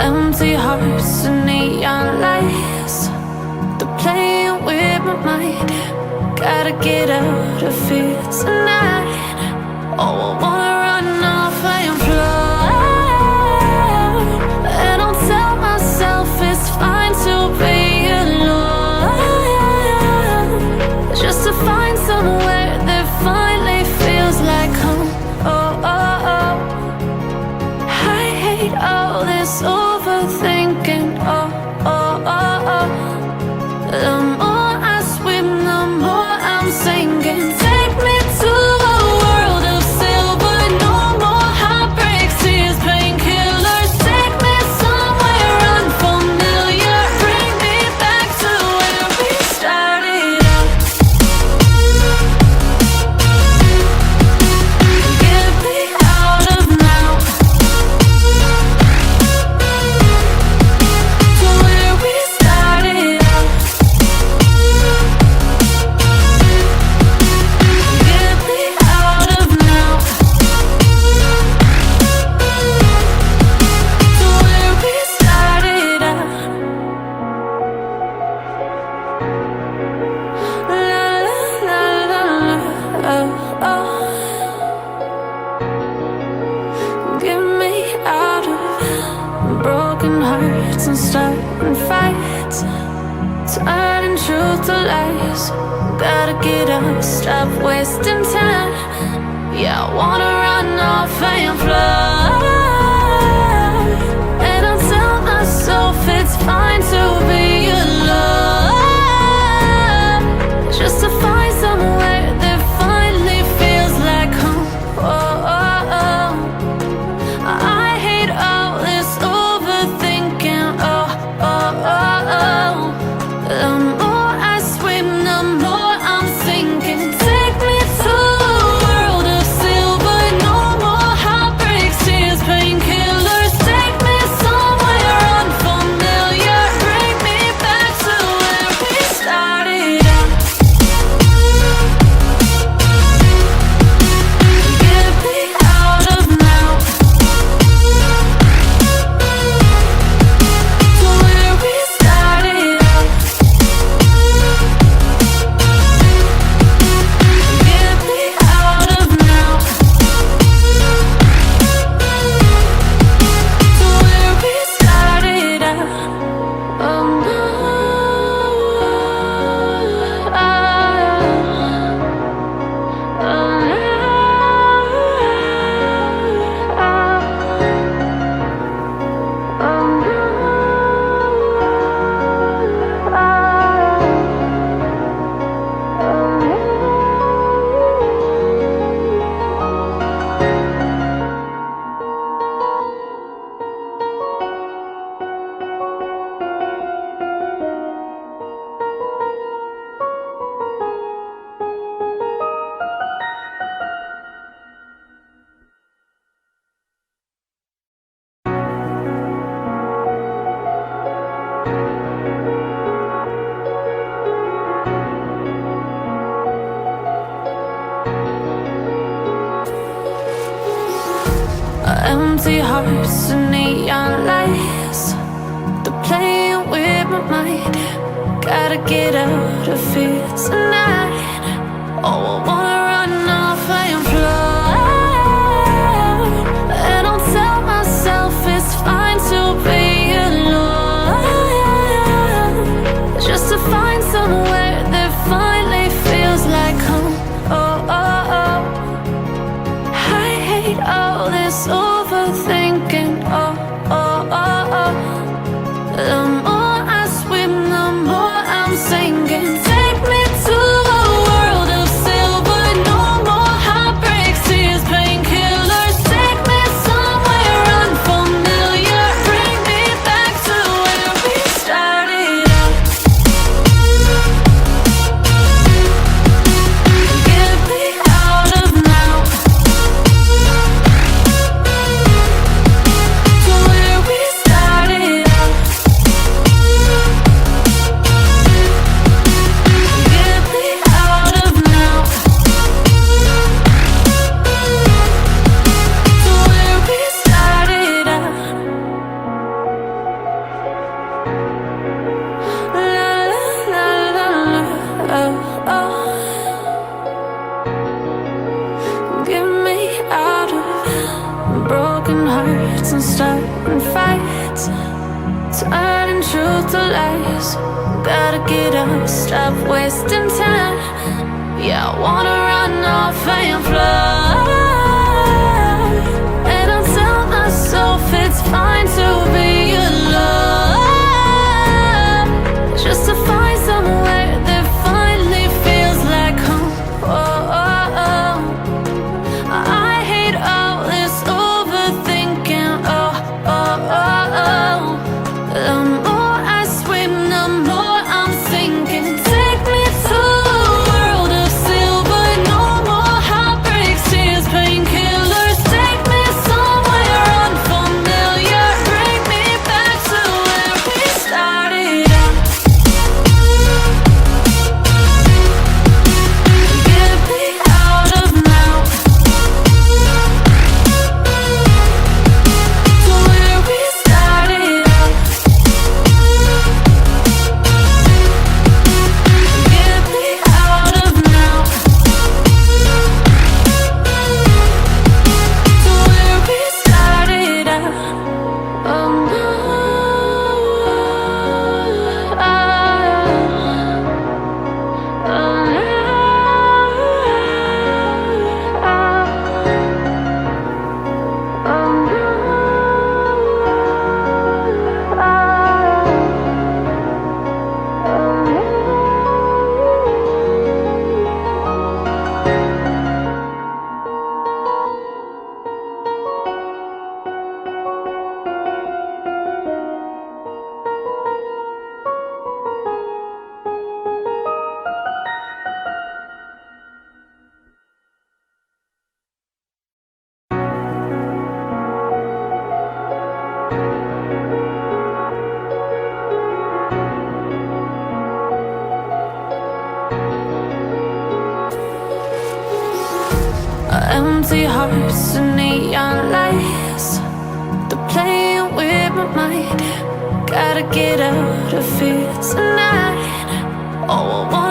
Empty hearts and neon lights, they're playing with my mind. Gotta get out of here tonight. Oh, I wanna run off and fly, and I'll tell myself it's fine to be alone, just to find somewhere that finally feels like home. Oh, oh, oh. I hate all this overthinking. Oh, oh, oh, oh. The more I swim, the more I'm sinking. Take me to a world of silver. No more heartbreaks, tears, painkillers. Take me somewhere unfamiliar. Bring me back to where we started out. Get me out of now, to where we started out. Get me out of now, to where we started out. La la la la la, oh, oh. Get me out of broken hearts and starting fights, turning truth to lies. Gotta get up, stop wasting time. Yeah, I wanna run off and fly, and I'll tell myself it's fine to be alone, just to find somewhere that finally feels like home. Oh, oh, oh. I hate all this overthinking. Oh, oh, oh, oh. The more I swim, the more I'm sinking. Take me to a world of silver. No more heartbreaks, tears, painkillers. Take me somewhere unfamiliar. Bring me back to where we started out. Get me out of now, to where we started out. Get me out of now, to where we started out. Oh no, oh empty hearts and neon lights, they're playing with my mind. Gotta get out of here tonight. Oh, I wanna run off and fly, and I'll tell myself it's fine to be alone, just to find somewhere that finally feels like home. Oh, oh, oh. I hate all this overthinking. Oh, oh, oh, oh. The more I swim, the more I'm sinking. Take me to a and starting fights, turning truth to lies. Gotta get up, stop wasting time. Yeah, I wanna run off and fly. And I'll tell myself it's fine to be alone, just to find somewhere that finally feels like home. Oh, oh, oh. I hate all this overthinking. Oh, oh, oh, oh. The more I swim, the more I'm sinking. Take me to a world of silver, no more heartbreaks, tears, painkillers. Take me somewhere unfamiliar, bring me back to where we started out. Get me out of now, to where we started out. Get me out of now, to where we started out. Oh no, empty hearts and neon lights, they're playing with my mind. Gotta get out of here tonight. Oh, I want